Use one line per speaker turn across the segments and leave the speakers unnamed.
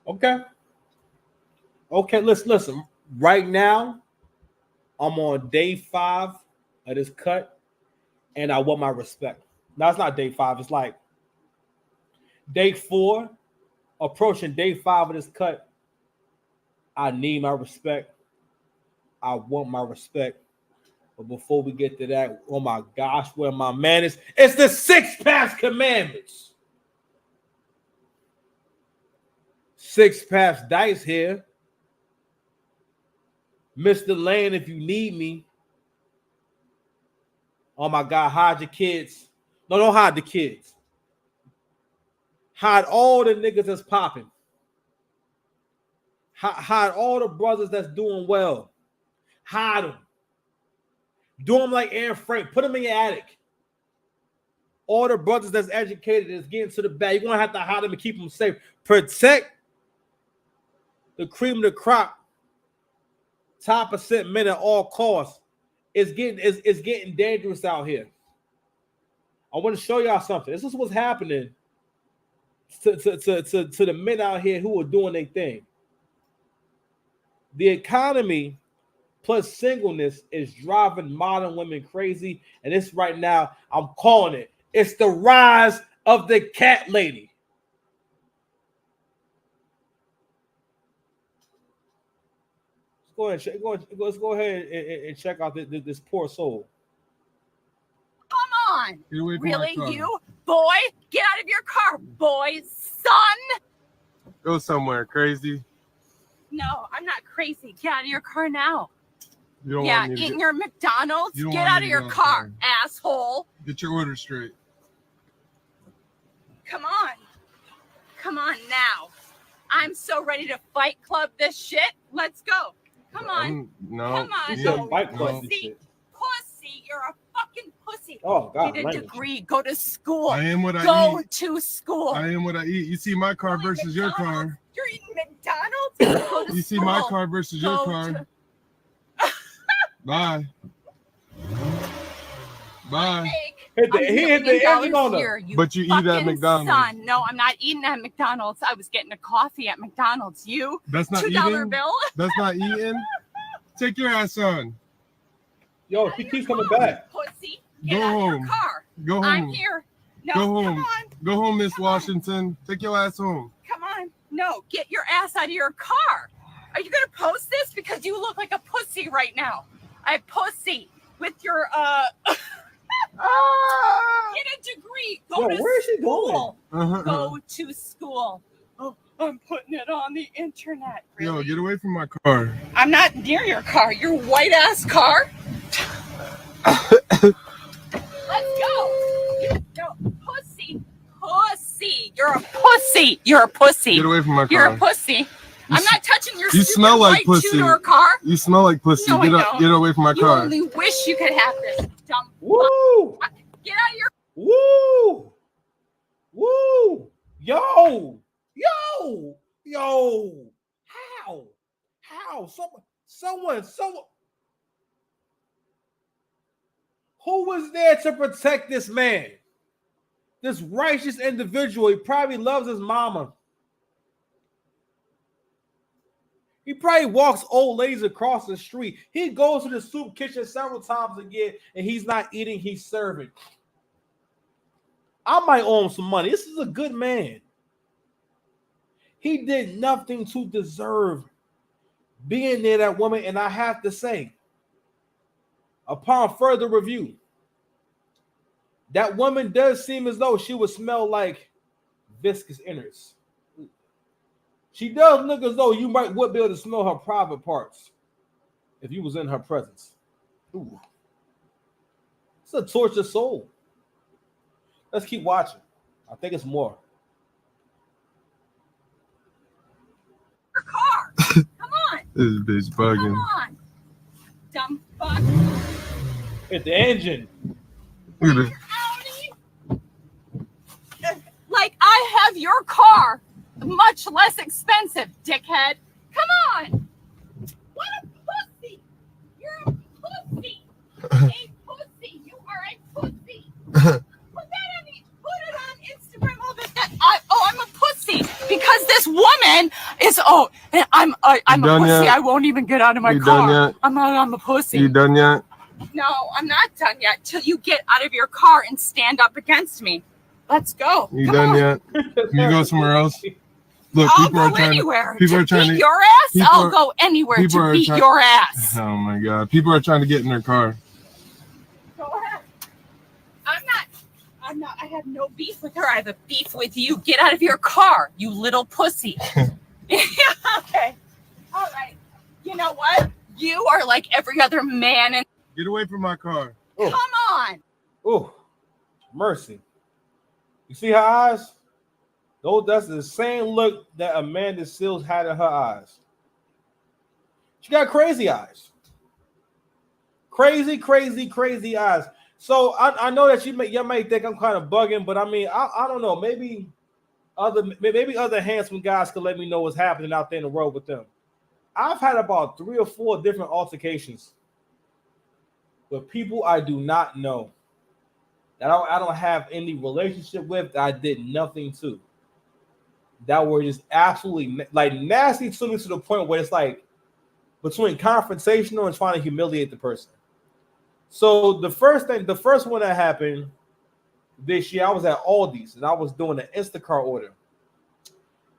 Okay. Okay, listen. Right now, I'm on day 5 of this cut, and I want my respect. Now it's not day 5, it's like day 4, approaching day 5 of this cut. I need my respect. I want my respect. But before we get to that, oh my gosh, where my man is, it's the 6 past commandments. 6 past dice here. Mr. Lane, if you need me. Oh my God, hide your kids. No, don't hide the kids. Hide all the niggas that's popping. Hide all the brothers that's doing well. Hide them. Do them like Aaron Frank. Put them in your attic. All the brothers that's educated is getting to the bag. You're going to have to hide them and keep them safe. Protect the cream of the crop. Top percent men at all costs. It's getting dangerous out here. I want to show y'all something. This is what's happening to the men out here who are doing their thing. The economy plus singleness is driving modern women crazy. And it's right now, I'm calling it. It's the rise of the cat lady. Let's go ahead and check out this poor soul.
Come on. Really, you? Boy, get out of your car, boy, son.
Go somewhere, crazy.
No, I'm not crazy. Get out of your car now.
You don't
yeah,
want me to
eating your McDonald's. Get out of your car, asshole.
Get your order straight.
Come on. Come on now. I'm so ready to Fight Club this shit. Let's go. Come on.
No.
Come on.
Yeah,
No.
Fight Club
Pussy.
this shit.
Pussy. You're a fucking pussy.
Oh, God.
Get a degree. Go to school.
I am what I
Go
eat.
to school.
I am what I eat. You see my car versus your car.
You're eating McDonald's? Go to
You see
school.
my car versus your
Go
car.
to-
Bye. Bye.
He hit the engine on
here,
her.
But you eat at
fucking
McDonald's.
Son. No, I'm not eating at McDonald's. I was getting a coffee at McDonald's. You?
That's not
$2
eating.
bill?
That's not eating. Take your ass on.
Yo, he keeps coming back.
Pussy.
Go
Get out of
home.
your car.
Go home.
I'm here. No,
Go
come
home.
on.
Go home, Miss
Come on.
Washington. Take your ass home.
Come on. No, get your ass out of your car. Are you going to post this? Because you look like a pussy right now. A pussy with your, Get a degree. Go to
where is she
school.
going?
Go to school. Oh, I'm putting it on the internet. Really?
Yo, get away from my car.
I'm not near your car. Your white ass car. Let's go. Go. Pussy. Pussy. You're a pussy. You're a pussy.
Get away from my car.
You're a pussy. I'm not touching your
You
stupid
smell like
white
pussy.
two-door car.
You smell like pussy.
No, I don't.
Get away from my
You
car.
only wish you could have this dumb
Woo!
fuck. Get out of your
Woo! Woo! Yo! How? Someone. Who was there to protect this man? This righteous individual. He probably loves his mama. He probably walks old ladies across the street. He goes to the soup kitchen several times a year, and he's not eating, he's serving. I might owe him some money. This is a good man. He did nothing to deserve being near that woman, and I have to say, upon further review, that woman does seem as though she would smell like viscous innards. She does look as though you would be able to smell her private parts if you was in her presence. Ooh. It's a tortured soul. Let's keep watching. I think it's more.
car. Come on.
This bitch bugging.
Come on. Dumb fuck.
Hit the engine.
Look at it.
Audi. Like I have your car. Much less expensive, dickhead. Come on. What a pussy. You're a pussy. A pussy. You are a pussy. Put that on Instagram all the time. I'm a pussy because because this woman is I'm a pussy.
Yet?
I won't even get out of my
You
car.
done yet?
I'm a pussy.
You done yet?
No, I'm not done yet. Till you get out of your car and stand up against me. Let's go.
You
Come
done
on.
yet? Can you go somewhere else? Look,
I'll
people are
go
trying
anywhere.
to. People are trying
beat
to.
your ass.
people
I'll
are-
go anywhere
people
to
are
beat
try-
your ass.
Oh my God! People are trying to get in their car.
Go ahead. I'm not. I have no beef with her. I have a beef with you. Get out of your car, you little pussy. Okay. All right. You know what? You are like every other man. And
Get away from my car.
Oh.
come on.
Oh, mercy. You see her eyes? That's the same look that Amanda Seals had in her eyes. She got crazy eyes. Crazy eyes. So I know that you may think I'm kind of bugging, but I mean, I don't know. Maybe other handsome guys could let me know what's happening out there in the world with them. I've had about 3 or 4 different altercations with people I do not know, that I don't have any relationship with, that I did nothing to, that were just absolutely like nasty to me, to the point where it's like between confrontational and trying to humiliate the person. So the first one that happened this year, I was at Aldi's and I was doing an Instacart order.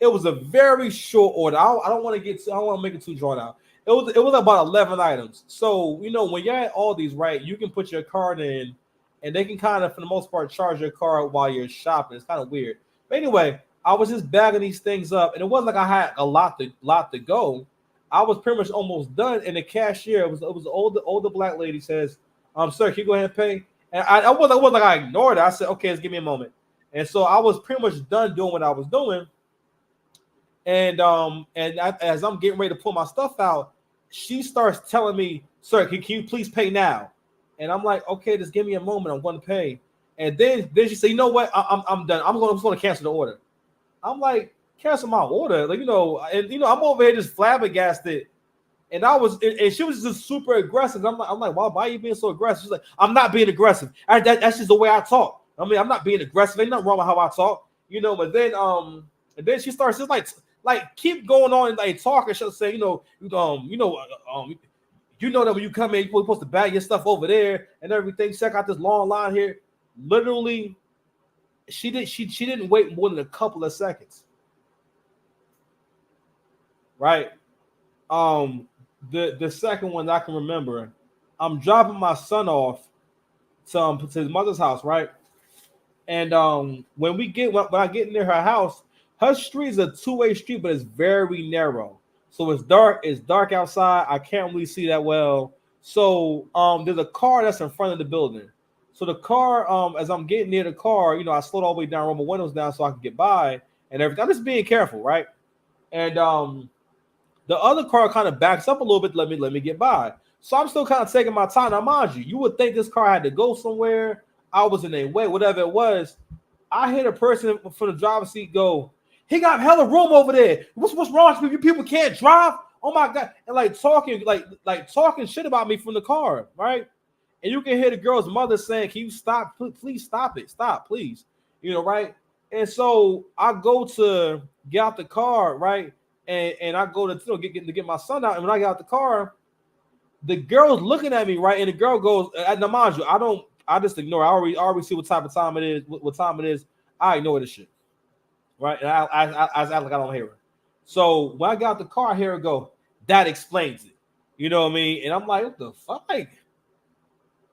It was a very short order. I don't want to make it too drawn out. It was about 11 items. So, you know, when you're at Aldi's, right, you can put your card in and they can kind of, for the most part, charge your card while you're shopping. It's kind of weird. But anyway, I was just bagging these things up, and it wasn't like I had a lot to go. I was pretty much almost done, and the cashier, it was an older black lady, says, sir, can you go ahead and pay? And I wasn't like I ignored it. I said, okay, just give me a moment. And so I was pretty much done doing what I was doing. And as I'm getting ready to pull my stuff out, she starts telling me, sir, can you please pay now? And I'm like, okay, just give me a moment. I'm going to pay. And then she said, you know what? I'm done. I'm going to cancel the order. I'm like, cancel my order? Like, I'm over here just flabbergasted. And she was just super aggressive. I'm like, why are you being so aggressive? She's like, I'm not being aggressive. That's just the way I talk. I mean, I'm not being aggressive. Ain't nothing wrong with how I talk, But then she starts just like keep going on and like talking. She'll say, you know that when you come in, you're supposed to bag your stuff over there and everything. Check out this long line here. Literally, she didn't wait more than a couple of seconds. Right. The second one I can remember, I'm dropping my son off to his mother's house, right? And when I get near her house, her street is a 2-way street, but it's very narrow. So it's dark outside. I can't really see that well. So there's a car that's in front of the building. So the car, as I'm getting near the car, I slowed all the way down, roll my windows down so I can get by and everything. I'm just being careful, right? And the other car kind of backs up a little bit, let me get by. So I'm still kind of taking my time. Now, mind you would think this car had to go somewhere. I was in their way, whatever it was. I hear a person from the driver's seat go, he got hella room over there. What's wrong with you? People can't drive? Oh my God. And like talking shit about me from the car, right? And you can hear the girl's mother saying, can you stop? Please stop it. Stop, please. Right? And so I go to get out the car, right? And I go to get my son out. And when I get out the car, the girl's looking at me, right? And the girl goes, now mind you, I just ignore. I already see what type of time it is. What time it is? I ignore this shit, right? And I act like I don't hear her. So when I got out the car, I hear her go, that explains it. You know what I mean? And I'm like, what the fuck? Like,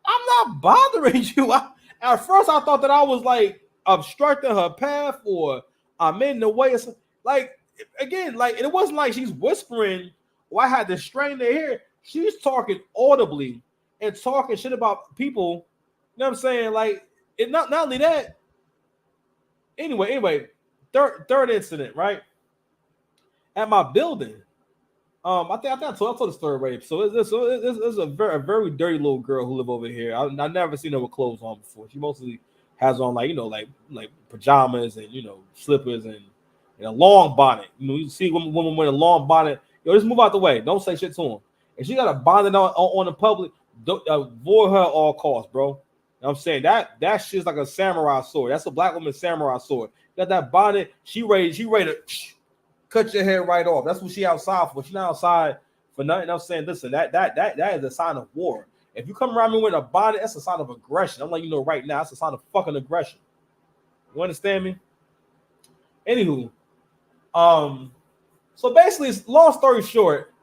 I'm not bothering you. At first, I thought that I was like obstructing her path or I'm in the way. Like, again, like it wasn't like she's whispering or I had to strain their ear. She's talking audibly and talking shit about people. You know what I'm saying? Like, it not only that. Anyway, third incident, right? At my building. I think I told this story already. So it's a very dirty little girl who live over here. I've never seen her with clothes on before. She mostly has on like pajamas and slippers and a long bonnet. You see women with a long bonnet. Just move out the way. Don't say shit to them. And she got a bonnet on the public. Avoid her at all costs, bro. You know what I'm saying? That shit's like a samurai sword. That's a black woman's samurai sword. Got that bonnet. She ready to cut your head right off. That's what she outside for. She's not outside for nothing. I'm saying, listen, that is a sign of war. If you come around me with a bonnet, that's a sign of aggression. I'm letting you know right now, that's a sign of fucking aggression. You understand me? Anywho, so basically, long story short,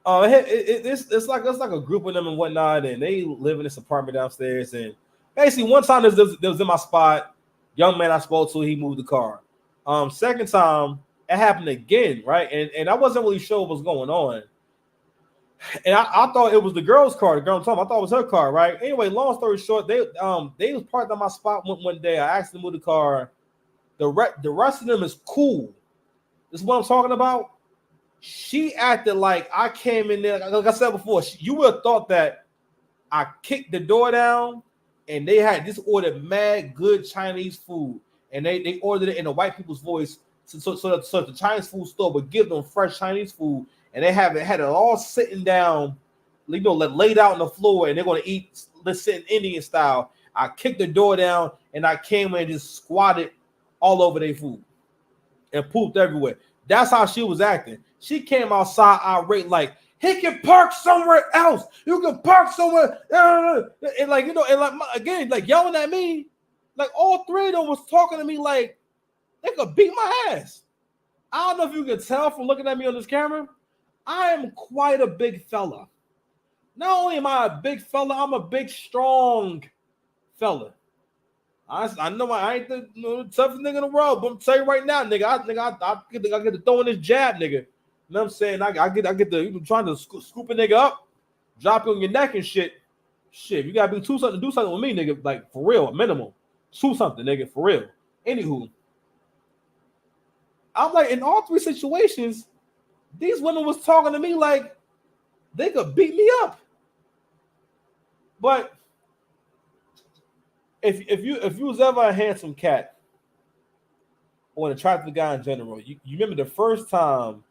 it's like a group of them and whatnot, and they live in this apartment downstairs. And basically, one time there was in my spot, young man I spoke to, he moved the car. Second time it happened again, right? And I wasn't really sure what was going on. And I thought it was the girl's car, the girl I'm talking about. I thought it was her car, right? Anyway, long story short, they was parked on my spot one day. I asked them to move the car. The rest of them is cool. This is what I'm talking about. She acted like I came in there. Like I said before, you would have thought that I kicked the door down and they had just ordered mad good Chinese food. And they ordered it in a white people's voice so the Chinese food store would give them fresh Chinese food. And they had it all sitting down, you know, laid out on the floor, and they're going to eat, let's sit in Indian style. I kicked the door down and I came in and just squatted all over their food and pooped everywhere. That's how she was acting. She came outside irate, like, he can park somewhere else. You can park somewhere. And like, you know, and like again, like yelling at me. Like all three of them was talking to me like they could beat my ass. I don't know if you can tell from looking at me on this camera. I am quite a big fella. Not only am I a big fella, I'm a big, strong fella. I know I ain't the toughest nigga in the world, but I'm telling you right now, nigga, I get to throwing this jab, nigga. You know what I'm saying? I get the you trying to scoop a nigga up, drop you on your neck and shit. Shit, you gotta be 2 something to do something with me, nigga. Like for real, minimum 2 something, nigga, for real. Anywho, I'm like in all three situations, these women was talking to me like they could beat me up. But if you was ever a handsome cat or an attractive guy in general, you remember the first time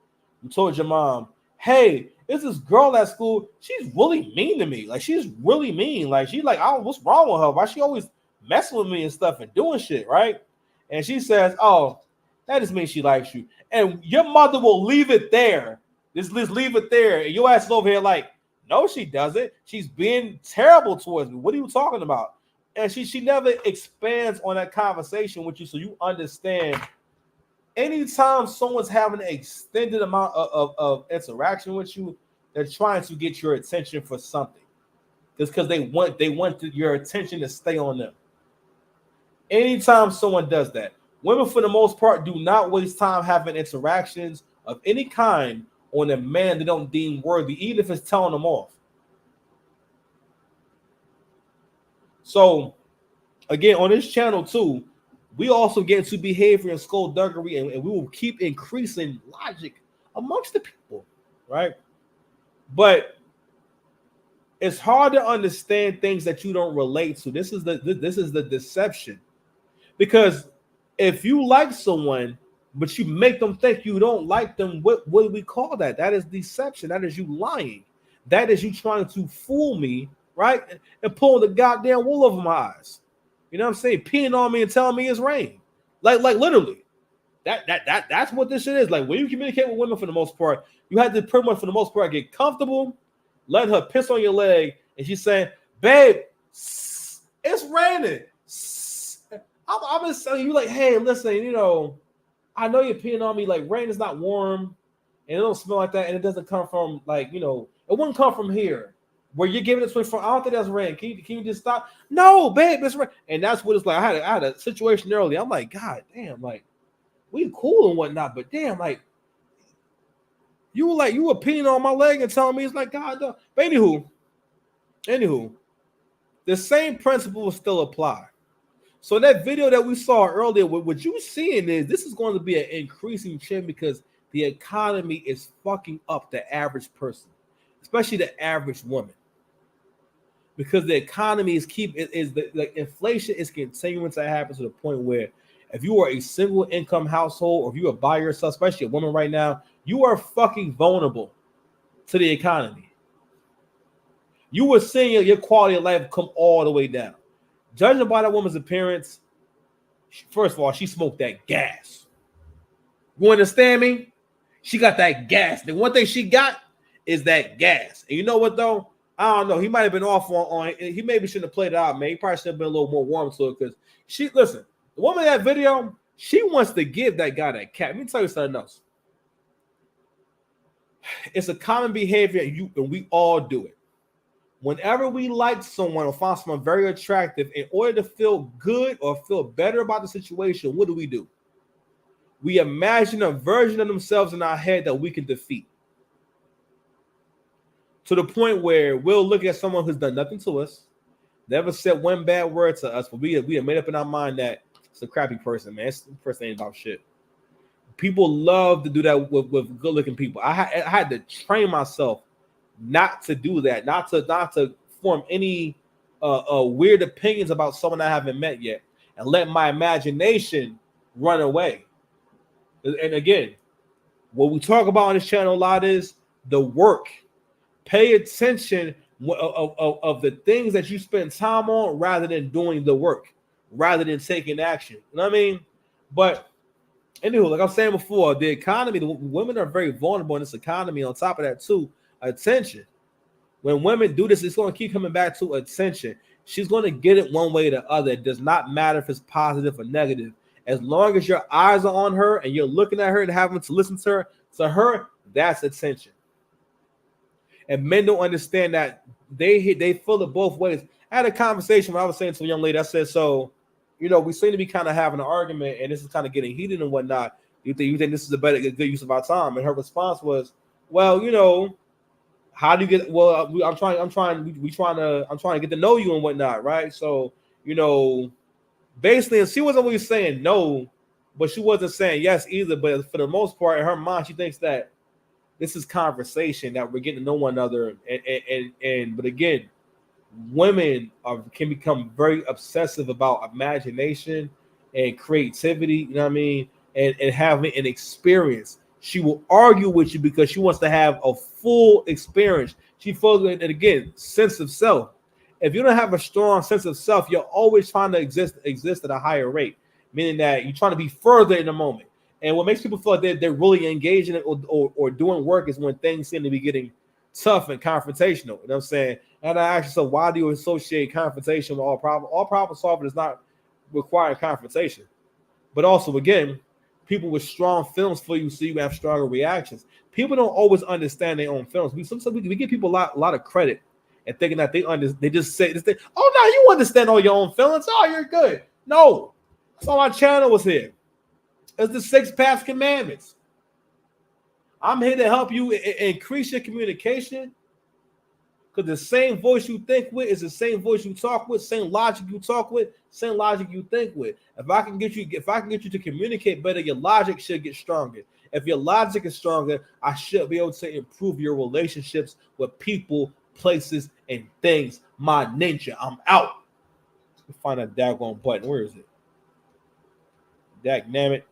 you told your mom, hey, there's this girl at school, she's really mean to me. Like she's really mean. Like she's like, oh, what's wrong with her? Why she always messing with me and stuff and doing shit, right? And she says, oh, that just means she likes you. And your mother will leave it there. Just leave it there. And your ass is over here like, no, she doesn't. She's being terrible towards me. What are you talking about? And she never expands on that conversation with you so you understand. Anytime someone's having an extended amount of interaction with you, they're trying to get your attention for something. Just because they want your attention to stay on them. Anytime someone does that, women for the most part do not waste time having interactions of any kind on a man they don't deem worthy, even if it's telling them off. So, again, on this channel too, we also get into behavior and skullduggery, and we will keep increasing logic amongst the people, right? But it's hard to understand things that you don't relate to. This is the deception, because if you like someone but you make them think you don't like them, what do we call that? That is deception. That is you lying. That is you trying to fool me, right? And pulling the goddamn wool over my eyes. You know what I'm saying? Peeing on me and telling me it's rain. Like literally. That's what this shit is. Like when you communicate with women for the most part, you have to pretty much for the most part get comfortable, let her piss on your leg, and she's saying, babe, it's raining. I'm just telling you, like, hey, listen, you know, I know you're peeing on me. Like, rain is not warm, and it don't smell like that, and it doesn't come from, like, you know, it wouldn't come from here. Where you're giving it to me from, I don't think that's rain. Can you just stop? No, babe, it's rain. And that's what it's like. I had a situation earlier. I'm like, God damn, like, we cool and whatnot, but damn, like, you were peeing on my leg and telling me it's like, God, no. But anywho, the same principle will still apply. So that video that we saw earlier, what you seeing is this is going to be an increasing trend because the economy is fucking up the average person, especially the average woman. Because the economy the inflation is continuing to happen to the point where if you are a single income household or if you are by yourself, especially a woman right now, you are fucking vulnerable to the economy. You are seeing your quality of life come all the way down. Judging by that woman's appearance, first of all, she smoked that gas. You understand me? She got that gas. The one thing she got is that gas. And you know what though? I don't know. He might have been off on he maybe shouldn't have played it out, man. He probably should have been a little more warm to it because listen, the woman in that video, she wants to give that guy that cat. Let me tell you something else. It's a common behavior, and we all do it. Whenever we like someone or find someone very attractive, in order to feel good or feel better about the situation, what do? We imagine a version of themselves in our head that we can defeat. To the point where we'll look at someone who's done nothing to us, never said one bad word to us, but we have made up in our mind that it's a crappy person, man. This person ain't about shit. People love to do that with good-looking people. I had to train myself not to do that, not to form any weird opinions about someone I haven't met yet, and let my imagination run away. And again, what we talk about on this channel a lot is the work. Pay attention of the things that you spend time on rather than doing the work, rather than taking action. You know what I mean? But anywho, like I was saying before, the economy, the women are very vulnerable in this economy. On top of that, too, attention. When women do this, it's going to keep coming back to attention. She's going to get it one way or the other. It does not matter if it's positive or negative. As long as your eyes are on her and you're looking at her and having to listen to her, that's attention. And men don't understand that they feel it both ways. I had a conversation where I was saying to a young lady, I said, so, we seem to be kind of having an argument and this is kind of getting heated and whatnot. You think this is a good use of our time? And her response was, well, how do you get, well, I'm trying to get to know you and whatnot. Right. So, basically, and she wasn't really saying no, but she wasn't saying yes either. But for the most part, in her mind, she thinks that this is conversation, that we're getting to know one another. But again, women can become very obsessive about imagination and creativity, you know what I mean? And having an experience. She will argue with you because she wants to have a full experience. She feels, and again, sense of self. If you don't have a strong sense of self, you're always trying to exist at a higher rate, meaning that you're trying to be further in the moment. And what makes people feel like they're really engaged in it or doing work is when things seem to be getting tough and confrontational. You know what I'm saying? And I asked myself, why do you associate confrontation with all problem? All problem solving does not require confrontation. But also, again, people with strong feelings for you so you have stronger reactions. People don't always understand their own feelings. Sometimes we give people a lot of credit and thinking that they just say this thing. Oh, no, you understand all your own feelings. Oh, you're good. No. That's why my channel was here. It's the 6 past commandments. I'm here to help you increase your communication, because the same voice you think with is the same voice you talk with, same logic you talk with, same logic you think with. If I can get you to communicate better, your logic should get stronger. If your logic is stronger, I should be able to improve your relationships with people, places, and things. My ninja, I'm out. Let's find that daggone button. Where is it? Dag damn it.